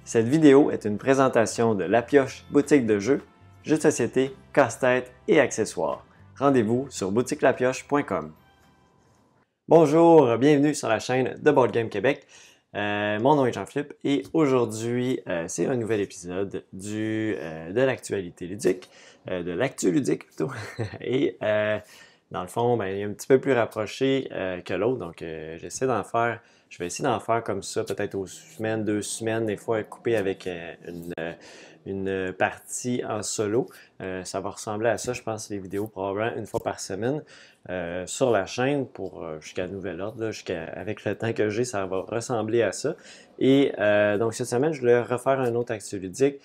Cette vidéo est une présentation de La Pioche, boutique de jeux, jeux de société, casse-tête et accessoires. Rendez-vous sur boutiquelapioche.com. Bonjour, bienvenue sur la chaîne de Board Game Québec. Mon nom est Jean-Philippe et aujourd'hui, c'est un nouvel épisode de l'actualité ludique, de l'actu ludique plutôt. Et dans le fond, il est un petit peu plus rapproché que l'autre, donc je vais essayer d'en faire comme ça, peut-être aux semaines, 2 semaines, des fois coupé avec une partie en solo. Ça va ressembler à ça, je pense, les vidéos probablement une fois par semaine sur la chaîne pour jusqu'à nouvel ordre, avec le temps que j'ai, ça va ressembler à ça. Et donc cette semaine, je voulais refaire un autre actu ludique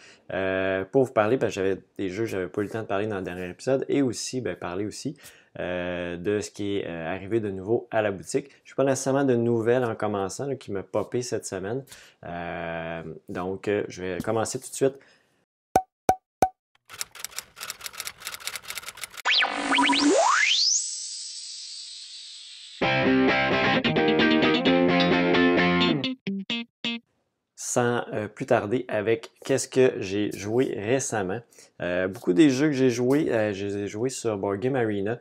pour vous parler, parce que j'avais des jeux que j'avais pas eu le temps de parler dans le dernier épisode, et aussi parler aussi de ce qui est arrivé de nouveau à la boutique. Je n'ai pas nécessairement de nouvelles en commençant là, qui m'a popé cette semaine. Donc, je vais commencer tout de suite. Sans plus tarder avec qu'est-ce que j'ai joué récemment. Beaucoup des jeux que j'ai joués, je les ai joués sur Board Game Arena.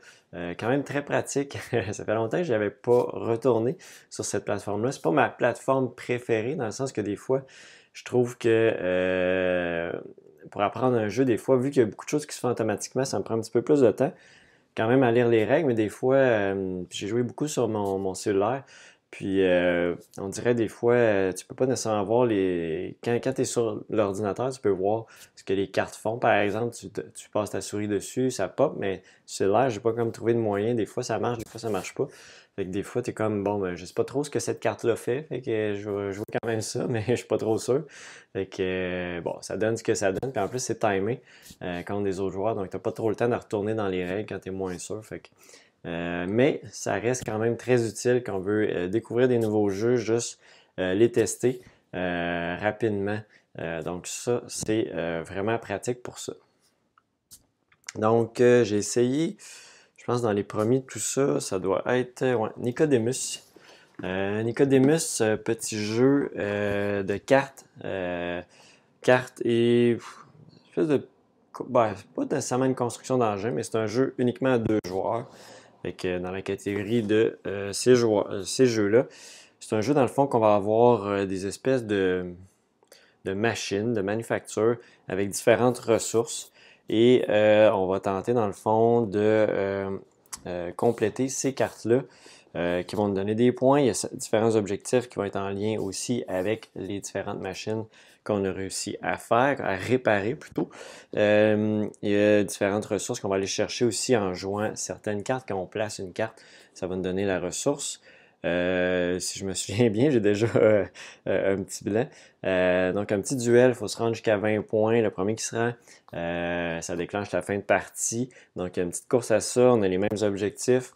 Quand même très pratique. Ça fait longtemps que je n'avais pas retourné sur cette plateforme-là. C'est pas ma plateforme préférée, dans le sens que des fois, je trouve que pour apprendre un jeu, des fois, vu qu'il y a beaucoup de choses qui se font automatiquement, ça me prend un petit peu plus de temps quand même à lire les règles, mais des fois, j'ai joué beaucoup sur mon cellulaire. Puis, on dirait des fois, tu peux pas nécessairement voir les... Quand tu es sur l'ordinateur, tu peux voir ce que les cartes font. Par exemple, tu passes ta souris dessus, ça pop, mais sur cellulaire, j'ai pas comme trouvé de moyen. Des fois, ça marche, des fois, ça marche pas. Fait que des fois, tu es comme, bon, je sais pas trop ce que cette carte-là fait. Fait que je vais jouer quand même ça, mais je suis pas trop sûr. Fait que, bon, ça donne ce que ça donne. Puis en plus, c'est timé contre des autres joueurs. Donc, t'as pas trop le temps de retourner dans les règles quand tu es moins sûr. Fait que, mais ça reste quand même très utile quand on veut découvrir des nouveaux jeux, juste les tester rapidement. Donc ça, c'est vraiment pratique pour ça. Donc j'ai essayé, je pense dans les premiers de tout ça, ça doit être Nicodemus. Nicodemus, petit jeu de cartes. Cartes et espèce de... pas nécessairement une construction d'engin, mais c'est un jeu uniquement à 2 joueurs. Fait que dans la catégorie de ces jeux-là, c'est un jeu dans le fond qu'on va avoir des espèces de machines, de manufactures avec différentes ressources. Et on va tenter dans le fond de compléter ces cartes-là qui vont nous donner des points. Il y a différents objectifs qui vont être en lien aussi avec les différentes machines qu'on a réussi à faire, à réparer plutôt. Il y a différentes ressources qu'on va aller chercher aussi en jouant certaines cartes. Quand on place une carte, ça va nous donner la ressource. Si je me souviens bien, j'ai déjà un petit blanc. Donc un petit duel, il faut se rendre jusqu'à 20 points. Le premier qui se rend, ça déclenche la fin de partie. Donc il y a une petite course à ça, on a les mêmes objectifs.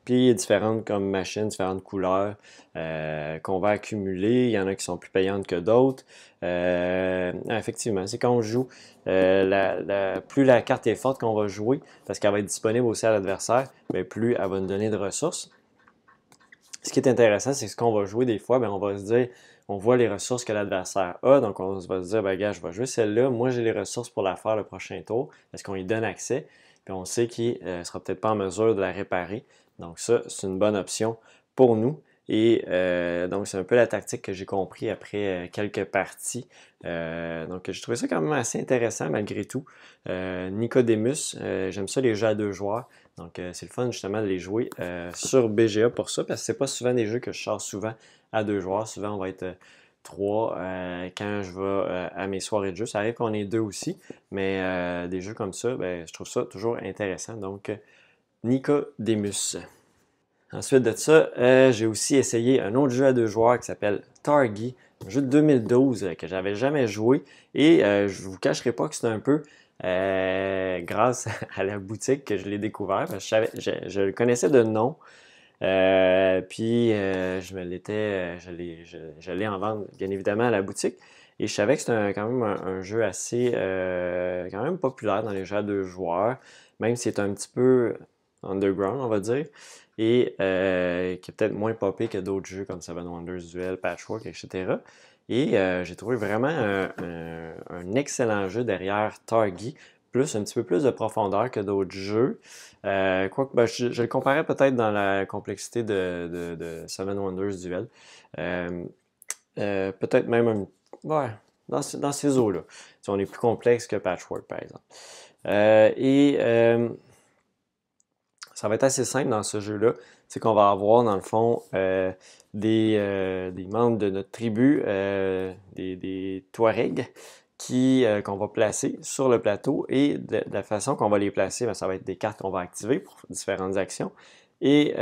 Puis il y a différentes comme machines, différentes couleurs qu'on va accumuler. Il y en a qui sont plus payantes que d'autres. Effectivement, c'est quand on joue, plus la carte est forte qu'on va jouer, parce qu'elle va être disponible aussi à l'adversaire, mais plus elle va nous donner de ressources. Ce qui est intéressant, c'est que ce qu'on va jouer des fois, on va se dire, on voit les ressources que l'adversaire a, donc on va se dire, gars, je vais jouer celle-là, moi j'ai les ressources pour la faire le prochain tour, parce qu'on lui donne accès, puis on sait qu'il ne sera peut-être pas en mesure de la réparer. Donc ça, c'est une bonne option pour nous. Et donc, c'est un peu la tactique que j'ai compris après quelques parties. Donc, j'ai trouvé ça quand même assez intéressant malgré tout. Nicodemus, j'aime ça les jeux à 2 joueurs. Donc, c'est le fun justement de les jouer sur BGA pour ça, parce que c'est pas souvent des jeux que je sors souvent à 2 joueurs. Souvent, on va être 3 quand je vais à mes soirées de jeu. Ça arrive qu'on est 2 aussi, mais des jeux comme ça, je trouve ça toujours intéressant. Donc, Nicodemus. Ensuite de ça, j'ai aussi essayé un autre jeu à 2 joueurs qui s'appelle Targi, un jeu de 2012 que j'avais jamais joué. Et je vous cacherai pas que c'est un peu grâce à la boutique que je l'ai découvert. Parce que je le connaissais de nom. Puis je l'ai en vente bien évidemment à la boutique. Et je savais que c'était quand même un jeu assez quand même populaire dans les jeux à 2 joueurs, même si c'est un petit peu underground, on va dire, et qui est peut-être moins popé que d'autres jeux comme Seven Wonders Duel, Patchwork, etc. Et j'ai trouvé vraiment un excellent jeu derrière Targi, plus un petit peu plus de profondeur que d'autres jeux. Quoique, ben, je le comparais peut-être dans la complexité de Seven Wonders Duel. Euh, peut-être même ouais, dans ces eaux-là. Si on est plus complexe que Patchwork, par exemple. Ça va être assez simple dans ce jeu-là. C'est qu'on va avoir, dans le fond, des membres de notre tribu, des Touaregs, qu'on va placer sur le plateau. Et de la façon qu'on va les placer, ben, ça va être des cartes qu'on va activer pour différentes actions. Et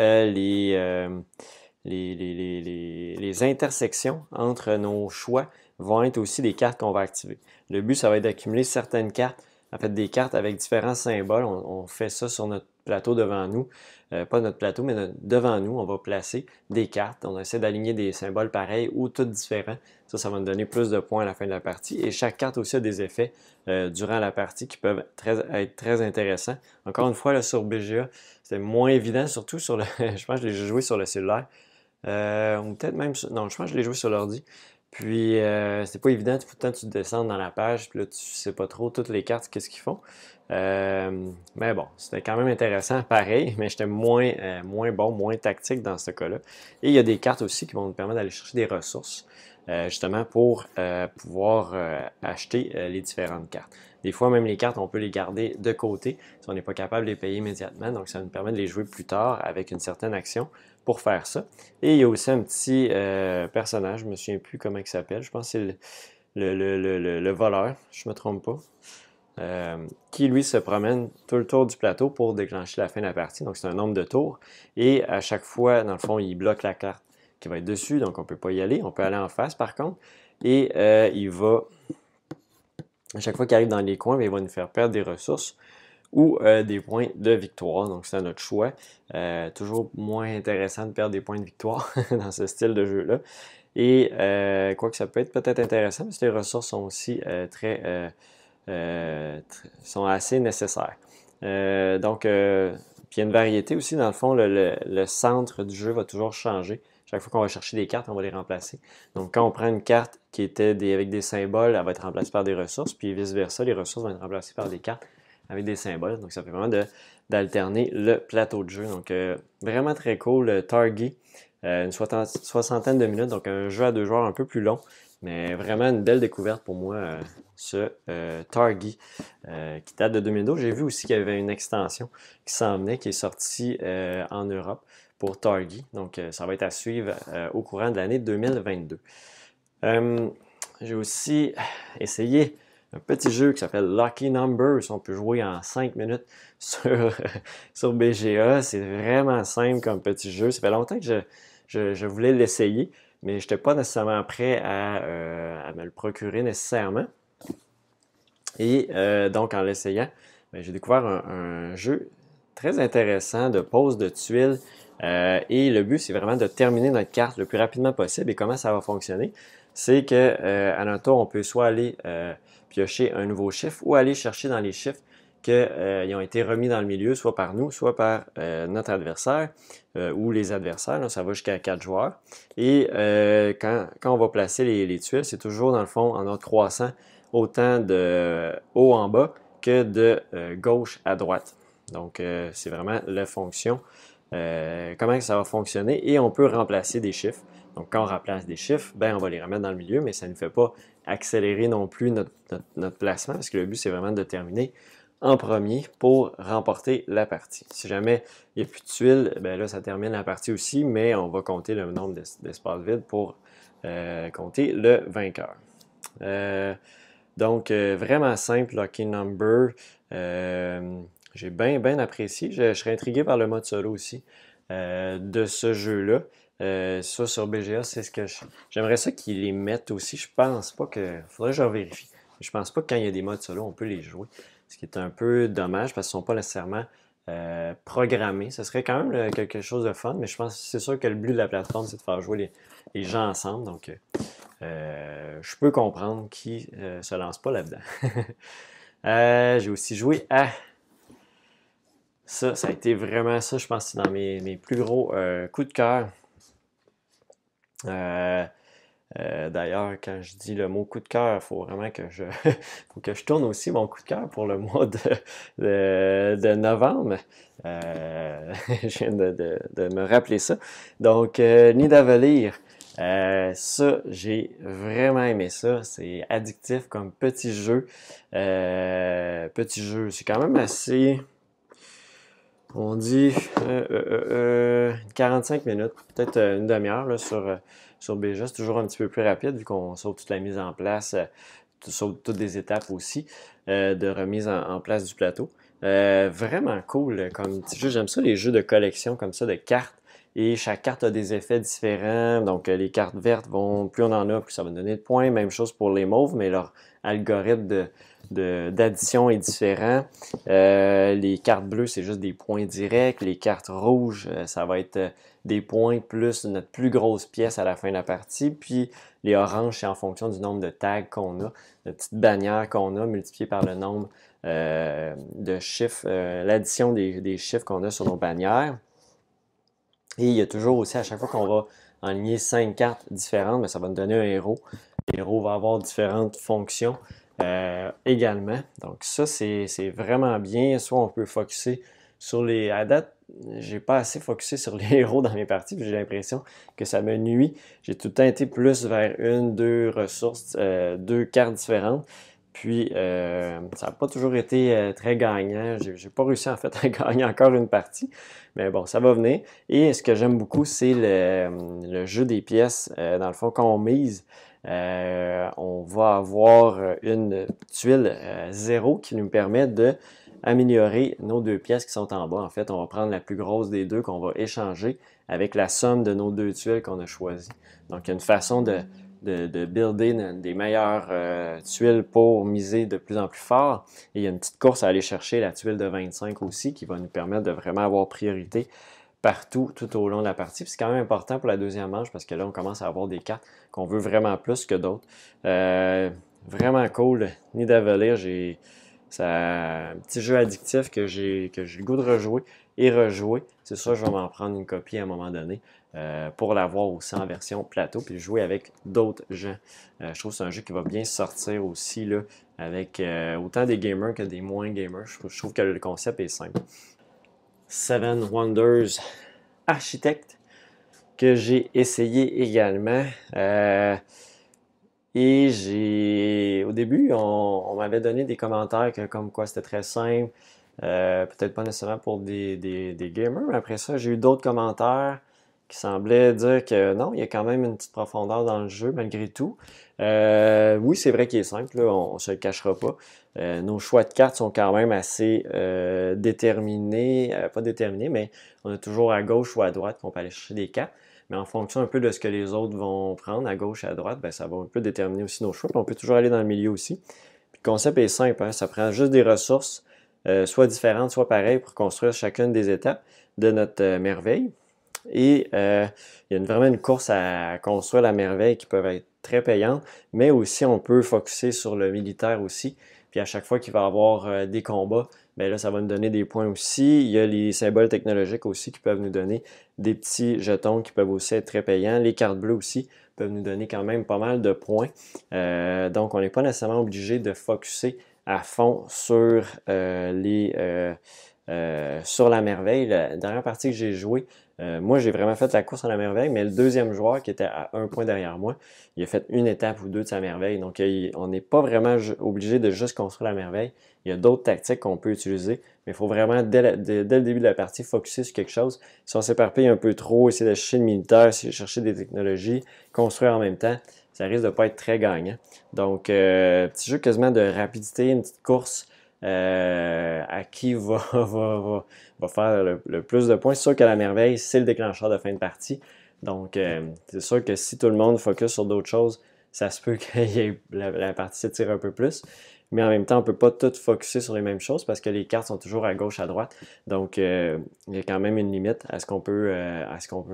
les intersections entre nos choix vont être aussi des cartes qu'on va activer. Le but, ça va être d'accumuler certaines cartes, en fait des cartes avec différents symboles. On fait ça sur notre plateau devant nous. Pas notre plateau, mais devant nous, on va placer des cartes. On essaie d'aligner des symboles pareils ou tous différents. Ça va nous donner plus de points à la fin de la partie. Et chaque carte aussi a des effets durant la partie qui peuvent être très intéressants. Encore une fois, là, sur BGA, c'est moins évident, surtout sur le. Je pense que j'ai joué sur le cellulaire. Ou peut-être même non, je pense que je l'ai joué sur l'ordi. Puis c'est pas évident, tout le temps tu descends dans la page, puis là tu sais pas trop toutes les cartes, qu'est-ce qu'ils font. Mais bon, c'était quand même intéressant, pareil, mais j'étais moins bon, moins tactique dans ce cas-là. Et il y a des cartes aussi qui vont nous permettre d'aller chercher des ressources, justement pour pouvoir acheter les différentes cartes. Des fois, même les cartes, on peut les garder de côté si on n'est pas capable de les payer immédiatement. Donc, ça nous permet de les jouer plus tard avec une certaine action pour faire ça. Et il y a aussi un petit personnage, je ne me souviens plus comment il s'appelle. Je pense que c'est le voleur, je ne me trompe pas. Qui lui se promène tout le tour du plateau pour déclencher la fin de la partie. Donc c'est un nombre de tours. Et à chaque fois, dans le fond, il bloque la carte qui va être dessus, donc on ne peut pas y aller. On peut aller en face par contre. Et il va, à chaque fois qu'il arrive dans les coins, il va nous faire perdre des ressources ou des points de victoire. Donc c'est à notre choix. Toujours moins intéressant de perdre des points de victoire dans ce style de jeu-là. Et quoique ça peut être peut-être intéressant, parce que les ressources sont aussi sont assez nécessaires. Puis il y a une variété aussi, dans le fond, le centre du jeu va toujours changer. Chaque fois qu'on va chercher des cartes, on va les remplacer. Donc quand on prend une carte qui était avec des symboles, elle va être remplacée par des ressources, puis vice-versa, les ressources vont être remplacées par des cartes avec des symboles. Donc ça fait vraiment d'alterner le plateau de jeu. Donc vraiment très cool, Targi. Une soixantaine de minutes, donc un jeu à 2 joueurs un peu plus long, mais vraiment une belle découverte pour moi, ce Targi qui date de 2012. J'ai vu aussi qu'il y avait une extension qui s'en venait, qui est sortie en Europe pour Targi. Donc ça va être à suivre au courant de l'année 2022. J'ai aussi essayé un petit jeu qui s'appelle Lucky Numbers. On peut jouer en 5 minutes sur BGA. C'est vraiment simple comme petit jeu. Ça fait longtemps que je voulais l'essayer, mais je n'étais pas nécessairement prêt à me le procurer nécessairement. Et donc, en l'essayant, j'ai découvert un jeu très intéressant de pose de tuiles. Et le but, c'est vraiment de terminer notre carte le plus rapidement possible. Et comment ça va fonctionner? C'est que à notre tour, on peut soit aller piocher un nouveau chiffre ou aller chercher dans les chiffres qui ont été remis dans le milieu, soit par nous, soit par notre adversaire ou les adversaires. Là, ça va jusqu'à 4 joueurs. Et quand on va placer les tuiles, c'est toujours dans le fond en ordre croissant, autant de haut en bas que de gauche à droite. Donc, c'est vraiment la fonction, comment ça va fonctionner. Et on peut remplacer des chiffres. Donc, quand on remplace des chiffres, ben, on va les remettre dans le milieu, mais ça ne fait pas accélérer non plus notre placement, parce que le but, c'est vraiment de terminer en premier pour remporter la partie. Si jamais il n'y a plus de tuiles, ben là, ça termine la partie aussi, mais on va compter le nombre d'espaces vides pour compter le vainqueur. Donc, vraiment simple, Lucky Number. J'ai bien apprécié. Je serais intrigué par le mode solo aussi de ce jeu-là. Ça, sur BGA, c'est ce que j'aimerais ça qu'ils les mettent aussi. Je pense pas que. Faudrait que je vérifie. Je pense pas que quand il y a des modes solo, on peut les jouer. Ce qui est un peu dommage parce qu'ils ne sont pas nécessairement programmés. Ce serait quand même quelque chose de fun, mais je pense que c'est sûr que le but de la plateforme, c'est de faire jouer les gens ensemble. Donc, je peux comprendre qui ne se lance pas là-dedans. J'ai aussi joué à ça. Ça a été vraiment ça, je pense que c'est dans mes plus gros coups de cœur. D'ailleurs, quand je dis le mot coup de cœur, il faut vraiment faut que je tourne aussi mon coup de cœur pour le mois de novembre. Je viens de me rappeler ça. Donc, Nidavellir, ça, j'ai vraiment aimé ça. C'est addictif comme petit jeu. Petit jeu, c'est quand même assez... On dit 45 minutes, peut-être une demi-heure là, sur BGA. C'est toujours un petit peu plus rapide vu qu'on saute toute la mise en place, saute toutes des étapes aussi de remise en place du plateau. Vraiment cool comme petit jeu. J'aime ça, les jeux de collection comme ça, de cartes. Et chaque carte a des effets différents. Donc, les cartes vertes vont, plus on en a, plus ça va donner de points. Même chose pour les mauves, mais leur algorithme d'addition est différent. Les cartes bleues, c'est juste des points directs. Les cartes rouges, ça va être des points plus notre plus grosse pièce à la fin de la partie. Puis les oranges, c'est en fonction du nombre de tags qu'on a, de petites bannières qu'on a, multipliées par le nombre de chiffres, l'addition des chiffres qu'on a sur nos bannières. Et il y a toujours aussi, à chaque fois qu'on va enligner 5 cartes différentes, bien, ça va nous donner un héros. Le héros va avoir différentes fonctions également. Donc ça, c'est vraiment bien. Soit on peut focuser sur les... À date, j'ai pas assez focusé sur les héros dans mes parties, puis j'ai l'impression que ça me nuit. J'ai tout le temps été plus vers une, deux ressources, deux cartes différentes. Puis, ça n'a pas toujours été très gagnant. J'ai pas réussi en fait à gagner encore une partie. Mais bon, ça va venir. Et ce que j'aime beaucoup, c'est le jeu des pièces. Dans le fond, quand on mise, on va avoir une tuile 0 qui nous permet de améliorer nos deux pièces qui sont en bas. En fait, on va prendre la plus grosse des deux qu'on va échanger avec la somme de nos deux tuiles qu'on a choisies. Donc, il y a une façon de builder des meilleures tuiles pour miser de plus en plus fort. Et il y a une petite course à aller chercher la tuile de 25 aussi qui va nous permettre de vraiment avoir priorité partout, tout au long de la partie. C'est quand même important pour la deuxième manche parce que là, on commence à avoir des cartes qu'on veut vraiment plus que d'autres. Vraiment cool. Nidavellir, c'est un petit jeu addictif que j'ai le goût de rejouer et rejouer. C'est sûr, je vais m'en prendre une copie à un moment donné pour l'avoir aussi en version plateau puis jouer avec d'autres gens. Je trouve que c'est un jeu qui va bien sortir aussi là, avec autant des gamers que des moins gamers. Je trouve que le concept est simple. Seven Wonders Architect que j'ai essayé également. Et au début, on m'avait donné des commentaires comme quoi c'était très simple. Peut-être pas nécessairement pour des gamers, mais après ça, j'ai eu d'autres commentaires qui semblaient dire que non, il y a quand même une petite profondeur dans le jeu malgré tout. Oui, c'est vrai qu'il est simple, là, on ne se le cachera pas. Nos choix de cartes sont quand même assez déterminés, pas déterminés, mais on a toujours à gauche ou à droite qu'on peut aller chercher des cartes. Mais en fonction un peu de ce que les autres vont prendre, à gauche et à droite, ben, ça va un peu déterminer aussi nos choix. Puis on peut toujours aller dans le milieu aussi. Puis le concept est simple, hein, ça prend juste des ressources, soit différentes, soit pareilles, pour construire chacune des étapes de notre merveille. Et il y a vraiment une course à construire la merveille qui peut être très payante, mais aussi on peut focuser sur le militaire aussi. Puis à chaque fois qu'il va y avoir des combats, bien là, ça va nous donner des points aussi. Il y a les symboles technologiques aussi qui peuvent nous donner des petits jetons qui peuvent aussi être très payants. Les cartes bleues aussi peuvent nous donner quand même pas mal de points. Donc, on n'est pas nécessairement obligé de focuser à fond sur sur la merveille. La dernière partie que j'ai jouée, moi, j'ai vraiment fait la course à la merveille, mais le deuxième joueur qui était à un point derrière moi, il a fait une étape ou deux de sa merveille. Donc, on n'est pas vraiment obligé de juste construire la merveille. Il y a d'autres tactiques qu'on peut utiliser, mais il faut vraiment, dès le début de la partie, focuser sur quelque chose. Si on s'éparpille un peu trop, essayer de chercher le militaire, essayer de chercher des technologies, construire en même temps, ça risque de ne pas être très gagnant. Donc, petit jeu quasiment de rapidité, une petite course à qui va faire le plus de points. C'est sûr que la merveille, c'est le déclencheur de fin de partie. Donc, c'est sûr que si tout le monde focus sur d'autres choses, ça se peut que la partie s'étire un peu plus. Mais en même temps, on ne peut pas tout focuser sur les mêmes choses parce que les cartes sont toujours à gauche, à droite. Donc, il y a quand même une limite à ce qu'on peut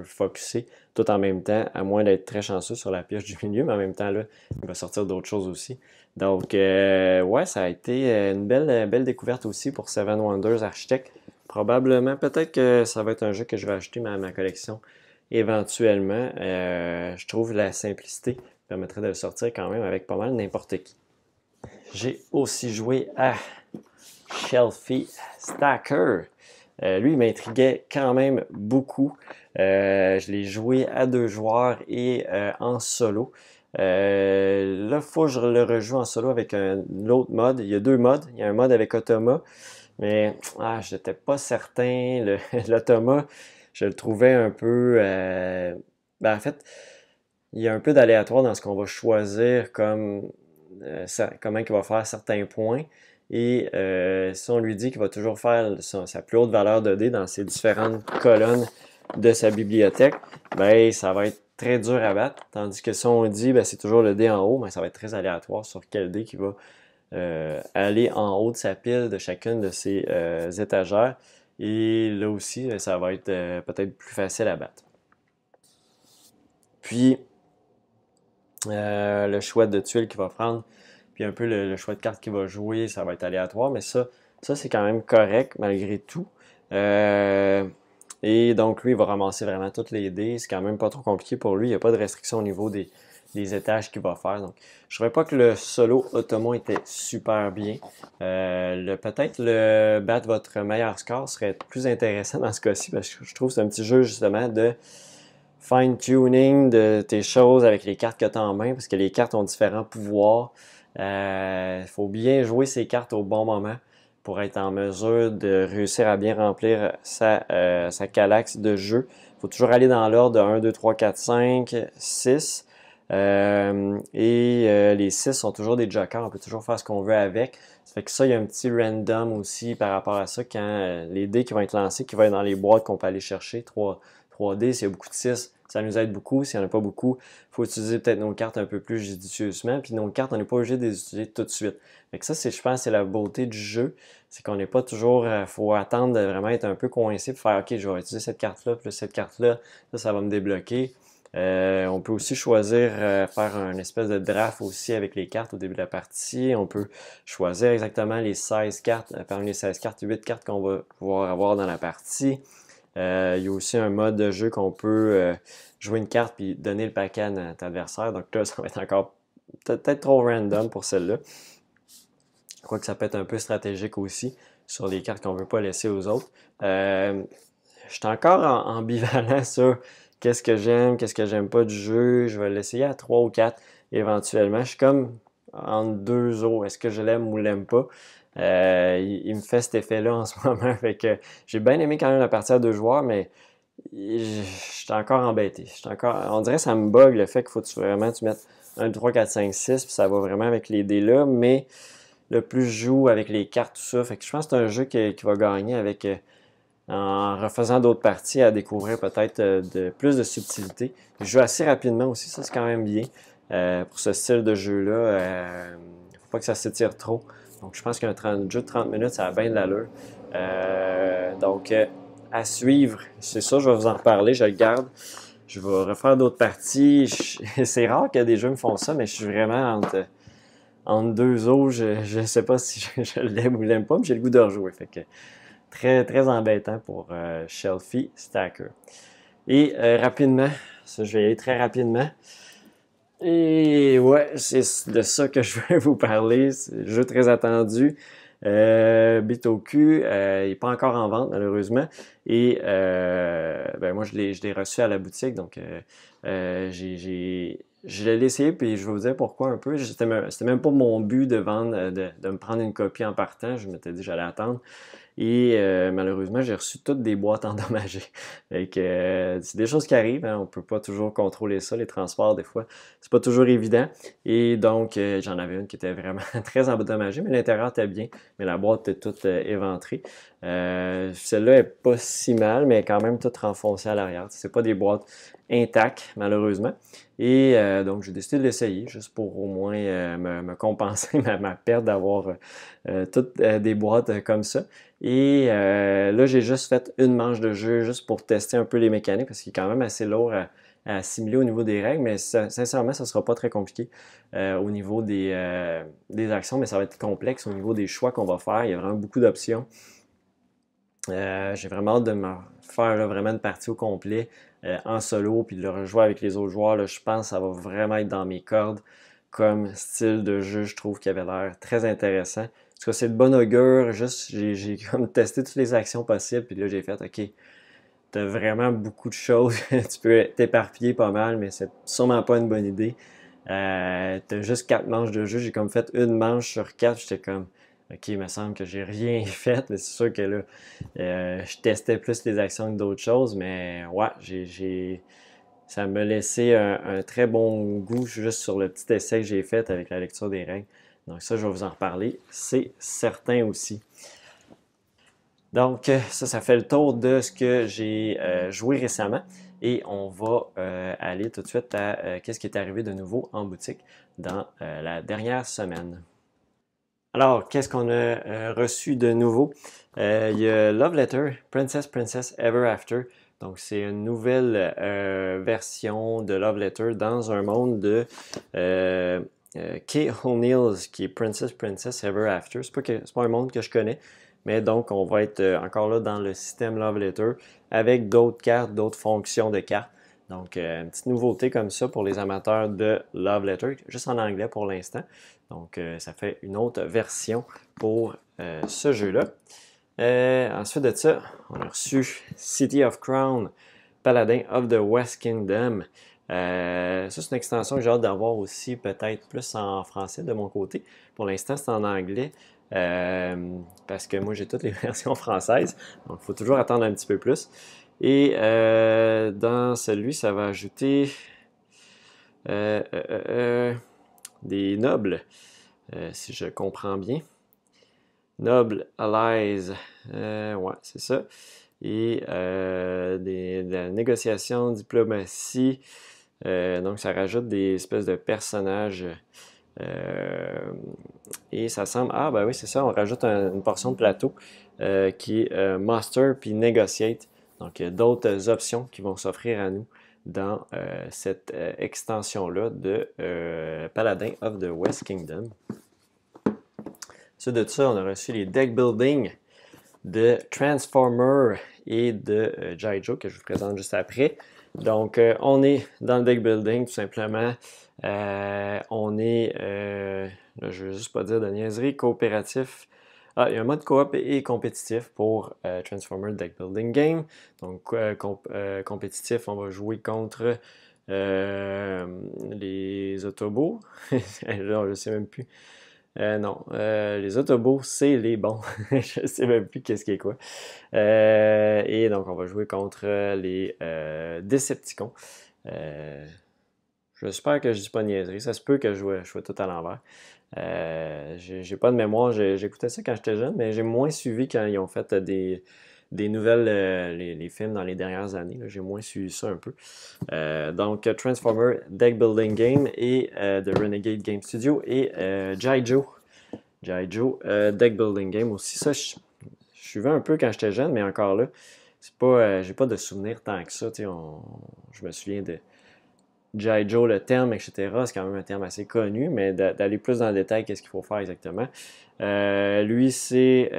focuser tout en même temps, à moins d'être très chanceux sur la pioche du milieu. Mais en même temps, là, il va sortir d'autres choses aussi. Donc, ouais, ça a été une belle découverte aussi pour Seven Wonders Architect. Probablement, peut-être que ça va être un jeu que je vais ajouter à ma collection éventuellement. Je trouve la simplicité permettrait de le sortir quand même avec pas mal n'importe qui. J'ai aussi joué à Shelfie Stacker. Lui, il m'intriguait quand même beaucoup. Je l'ai joué à 2 joueurs et en solo. Là, il faut que je le rejoue en solo avec un autre mode. Il y a 2 modes. Il y a un mode avec Automa, mais je n'étais pas certain. L'Automa, je le trouvais un peu... en fait, il y a un peu d'aléatoire dans ce qu'on va choisir comme comment il va faire certains points. Et si on lui dit qu'il va toujours faire sa plus haute valeur de dés dans ses différentes colonnes de sa bibliothèque, ben ça va être très dur à battre. Tandis que si on dit c'est toujours le dé en haut, ben, ça va être très aléatoire sur quel dé qui va aller en haut de sa pile de chacune de ses étagères. Et là aussi, ça va être peut-être plus facile à battre. Puis, le choix de tuiles qu'il va prendre, puis un peu le choix de cartes qu'il va jouer, ça va être aléatoire, mais ça c'est quand même correct malgré tout. Et donc, lui, il va ramasser vraiment toutes les dés. C'est quand même pas trop compliqué pour lui. Il n'y a pas de restriction au niveau des étages qu'il va faire. Donc, je ne trouvais pas que le solo Automa était super bien. Peut-être le battre votre meilleur score serait plus intéressant dans ce cas-ci parce que je trouve que c'est un petit jeu justement de fine-tuning de tes choses avec les cartes que tu as en main parce que les cartes ont différents pouvoirs. Il faut bien jouer ces cartes au bon moment pour être en mesure de réussir à bien remplir sa calaxe de jeu. Il faut toujours aller dans l'ordre de 1, 2, 3, 4, 5, 6. Les 6 sont toujours des jokers. On peut toujours faire ce qu'on veut avec. Ça fait que ça, il y a un petit random aussi par rapport à ça quand les dés qui vont être lancés, qui vont être dans les boîtes qu'on peut aller chercher. 3 dés, s'il y a beaucoup de 6, ça nous aide beaucoup. S'il n'y en a pas beaucoup, il faut utiliser peut-être nos cartes un peu plus judicieusement. Puis nos cartes, on n'est pas obligé de les utiliser tout de suite. Fait que ça, je pense, c'est la beauté du jeu. C'est qu'on n'est pas toujours... faut attendre de vraiment être un peu coincé pour faire « Ok, je vais utiliser cette carte-là, plus cette carte-là. Ça va me débloquer. » On peut aussi choisir faire un espèce de draft aussi avec les cartes au début de la partie. On peut choisir exactement les 16 cartes, parmi les 16 cartes, 8 cartes qu'on va pouvoir avoir dans la partie. Il y a aussi un mode de jeu qu'on peut jouer une carte puis donner le paquet à notre adversaire. Donc là, ça va être encore peut-être trop random pour celle-là. Quoique ça peut être un peu stratégique aussi sur les cartes qu'on ne veut pas laisser aux autres. Je suis encore ambivalent sur qu'est-ce que j'aime pas du jeu. Je vais l'essayer à 3 ou 4 éventuellement. Je suis comme entre deux eaux. Est-ce que je l'aime ou l'aime pas? Il me fait cet effet-là en ce moment. Fait que j'ai bien aimé quand même la partie à 2 joueurs, mais je suis encore embêté. On dirait que ça me bug le fait qu'il faut vraiment tu mettes 1, 2, 3, 4, 5, 6, puis ça va vraiment avec les dés là, mais le plus je joue avec les cartes, tout ça. Fait que je pense que c'est un jeu qui va gagner avec en refaisant d'autres parties à découvrir peut-être plus de subtilité. Je joue assez rapidement aussi, ça c'est quand même bien. Pour ce style de jeu-là, il ne faut pas que ça s'étire trop. Donc je pense qu'un jeu de 30 minutes, ça a bien de l'allure. À suivre, c'est ça, je vais vous en reparler, je le garde. Je vais refaire d'autres parties. C'est rare que des jeux me font ça, mais je suis vraiment entre deux eaux. Je ne sais pas si je l'aime ou je l'aime pas, mais j'ai le goût de rejouer. Fait que très, très embêtant pour Shelfie Stacker. Et rapidement, ça je vais y aller très rapidement. Et ouais, c'est de ça que je vais vous parler. C'est un jeu très attendu. Bitoku, il n'est pas encore en vente malheureusement. Et moi je l'ai reçu à la boutique, donc je l'ai essayé, puis je vais vous dire pourquoi un peu. C'était même pas mon but de vendre, de me prendre une copie en partant. Je m'étais dit que j'allais attendre. Et malheureusement, j'ai reçu toutes des boîtes endommagées. C'est des choses qui arrivent, hein, on peut pas toujours contrôler ça, les transports des fois. C'est pas toujours évident. Et donc, j'en avais une qui était vraiment très endommagée, mais l'intérieur était bien. Mais la boîte était toute éventrée. Celle-là est pas si mal, mais quand même toute renfoncée à l'arrière. C'est pas des boîtes intactes, malheureusement. Et donc, j'ai décidé de l'essayer, juste pour au moins me compenser ma perte d'avoir toutes des boîtes comme ça. Et là, j'ai juste fait une manche de jeu juste pour tester un peu les mécaniques parce qu'il est quand même assez lourd à assimiler au niveau des règles, mais sincèrement, ça ne sera pas très compliqué au niveau des actions, mais ça va être complexe au niveau des choix qu'on va faire. Il y a vraiment beaucoup d'options. J'ai vraiment hâte de me faire vraiment une partie au complet en solo, puis de le rejouer avec les autres joueurs, là, je pense que ça va vraiment être dans mes cordes comme style de jeu. Je trouve qu'il avait l'air très intéressant. En tout cas, c'est de bon augure. Juste, j'ai comme testé toutes les actions possibles, puis là, j'ai fait, OK, t'as vraiment beaucoup de choses. Tu peux t'éparpiller pas mal, mais c'est sûrement pas une bonne idée. T'as juste 4 manches de jeu. J'ai comme fait une manche sur 4. J'étais comme, OK, il me semble que j'ai rien fait, mais c'est sûr que là, je testais plus les actions que d'autres choses, mais ouais, ça m'a laissé un très bon goût juste sur le petit essai que j'ai fait avec la lecture des règles. Donc ça, je vais vous en reparler, c'est certain aussi. Donc ça fait le tour de ce que j'ai joué récemment et on va aller tout de suite à qu'est-ce qui est arrivé de nouveau en boutique dans la dernière semaine. Alors, qu'est-ce qu'on a reçu de nouveau? Il y a Love Letter, Princess Ever After. Donc, c'est une nouvelle version de Love Letter dans un monde de Kay O'Neill's, qui est Princess Ever After. C'est pas un monde que je connais, mais donc, on va être encore là dans le système Love Letter avec d'autres cartes, d'autres fonctions de cartes. Donc, une petite nouveauté comme ça pour les amateurs de Love Letter, juste en anglais pour l'instant. Donc, ça fait une autre version pour ce jeu-là. Ensuite de ça, on a reçu City of Crown, Paladin of the West Kingdom. Ça, c'est une extension que j'ai hâte d'avoir aussi, peut-être plus en français de mon côté. Pour l'instant, c'est en anglais. Parce que moi, j'ai toutes les versions françaises. Donc, il faut toujours attendre un petit peu plus. Et dans celui, ça va ajouter des nobles, si je comprends bien. Noble Allies, ouais, c'est ça. Et de la négociation, diplomatie. Donc, ça rajoute des espèces de personnages. Et ça semble... Ah, ben oui, c'est ça, on rajoute une portion de plateau qui est Master puis Negotiate. Donc, il y a d'autres options qui vont s'offrir à nous dans cette extension-là de Paladin of the West Kingdom. Ensuite de ça, on a reçu les deck building de Transformer et de Jaijo que je vous présente juste après. Donc, on est dans le deck building tout simplement. On est, là, je ne veux juste pas dire de niaiserie, coopératif. Ah, il y a un mode coop et compétitif pour Transformer Deck Building Game. Donc, compétitif, on va jouer contre les Autobots. Genre, je ne sais même plus. Non, les Autobots, c'est les bons. Je ne sais même plus qu'est-ce qui est quoi. Et donc, on va jouer contre les Decepticons. J'espère que je dis pas de niaiserie. Ça se peut que je sois tout à l'envers. J'ai pas de mémoire. J'écoutais ça quand j'étais jeune, mais j'ai moins suivi quand ils ont fait des nouvelles, les films dans les dernières années. J'ai moins suivi ça un peu. Donc, Transformer Deck Building Game et de Renegade Game Studio et Jaijo. Jaijo Deck Building Game aussi. Ça, je suivais un peu quand j'étais jeune, mais encore là, c'est pas, j'ai pas de souvenirs tant que ça. Je me souviens de Jaijo, le terme, etc. C'est quand même un terme assez connu, mais d'aller plus dans le détail, qu'est-ce qu'il faut faire exactement. Lui, c'est...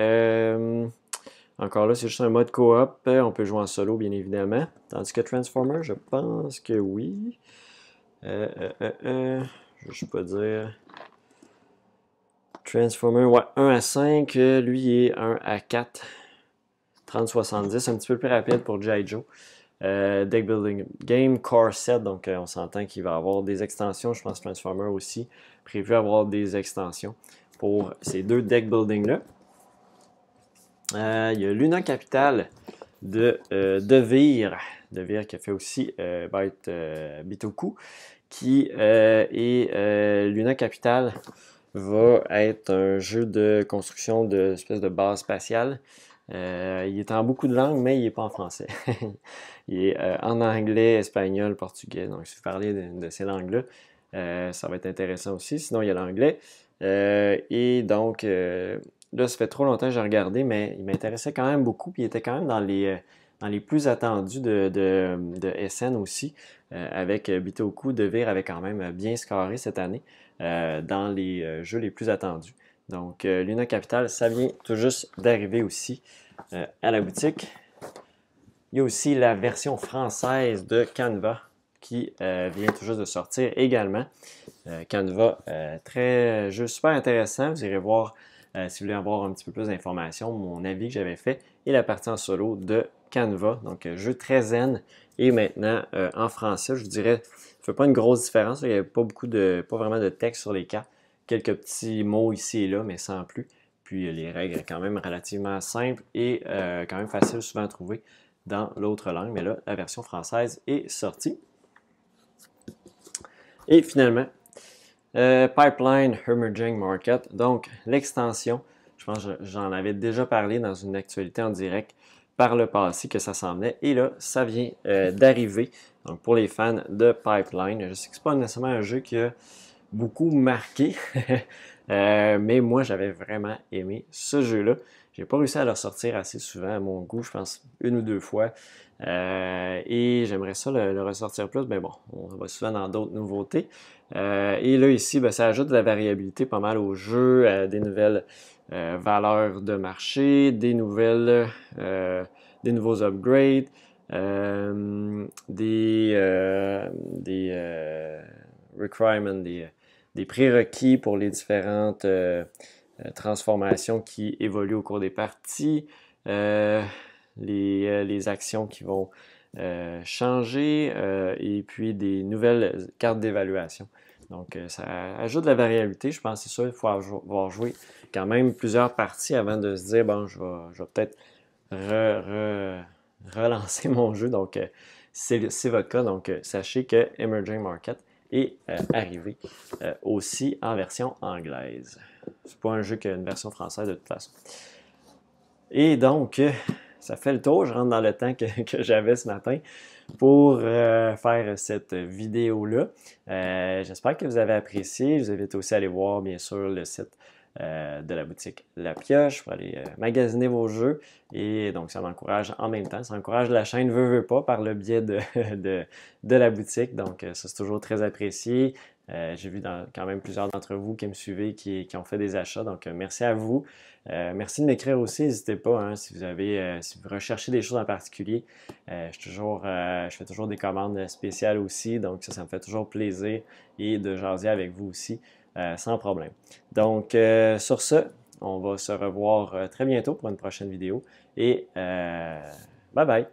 encore là, c'est juste un mode coop. On peut jouer en solo, bien évidemment. Tandis que Transformer, je pense que oui. Je ne pas dire. Transformer, ouais, 1 à 5. Lui est 1 à 4. 30-70, un petit peu plus rapide pour Jaijo. Deck Building Game, Core Set, donc on s'entend qu'il va avoir des extensions. Je pense Transformer aussi. Prévu avoir des extensions pour ces deux deck building-là. Il y a Luna Capital de Devir qui a fait aussi Bitoku, qui est Luna Capital va être un jeu de construction d'espèce de base spatiale. Il est en beaucoup de langues, mais il n'est pas en français. Il est en anglais, espagnol, portugais. Donc, si vous parlez de ces langues-là, ça va être intéressant aussi. Sinon, il y a l'anglais. Et donc, là, ça fait trop longtemps que j'ai regardé, mais il m'intéressait quand même beaucoup. Puis il était quand même dans les plus attendus de SN aussi. Avec Bitoku, Devir avait quand même bien scoré cette année dans les jeux les plus attendus. Donc, Luna Capital, ça vient tout juste d'arriver aussi à la boutique. Il y a aussi la version française de Canva qui vient tout juste de sortir également. Canva, jeu super intéressant. Vous irez voir si vous voulez avoir un petit peu plus d'informations, mon avis que j'avais fait et la partie en solo de Canva. Donc, jeu très zen et maintenant en français, je vous dirais, ça ne fait pas une grosse différence. Il n'y avait pas vraiment de texte sur les cartes. Quelques petits mots ici et là, mais sans plus. Puis les règles quand même relativement simples et quand même faciles souvent à trouver dans l'autre langue. Mais là, la version française est sortie. Et finalement, Pipeline Emerging Market, donc l'extension. Je pense que j'en avais déjà parlé dans une actualité en direct par le passé que ça s'en venait. Et là, ça vient d'arriver. Donc pour les fans de Pipeline, je sais que ce n'est pas nécessairement un jeu qui a beaucoup marqué, mais moi j'avais vraiment aimé ce jeu-là. J'ai pas réussi à le ressortir assez souvent à mon goût, je pense une ou deux fois. Et j'aimerais ça le ressortir plus, mais bon, on va souvent dans d'autres nouveautés. Et là ici, ben, ça ajoute de la variabilité pas mal au jeu, des nouvelles valeurs de marché, des nouveaux upgrades, des requirements, des prérequis pour les différentes transformations qui évoluent au cours des parties, les actions qui vont changer et puis des nouvelles cartes d'évaluation. Donc, ça ajoute de la variabilité. Je pense que c'est ça, il faut avoir joué quand même plusieurs parties avant de se dire, bon, je vais peut-être relancer mon jeu. Donc, c'est votre cas. Donc, sachez que Emerging Market est arrivé aussi en version anglaise. C'est pas un jeu qui a une version française de toute façon. Et donc, ça fait le tour. Je rentre dans le temps que j'avais ce matin pour faire cette vidéo-là. J'espère que vous avez apprécié. Je vous invite aussi à aller voir, bien sûr, le site de la boutique La Pioche pour aller magasiner vos jeux. Et donc, ça m'encourage en même temps. Ça encourage la chaîne Veux pas par le biais de la boutique. Donc, ça, c'est toujours très apprécié. J'ai vu quand même plusieurs d'entre vous qui me suivez, qui ont fait des achats. Donc, merci à vous. Merci de m'écrire aussi. N'hésitez pas hein, si vous recherchez des choses en particulier. Je fais toujours des commandes spéciales aussi. Donc, ça me fait toujours plaisir et de jaser avec vous aussi. Sans problème. Donc, sur ce, on va se revoir très bientôt pour une prochaine vidéo et bye bye!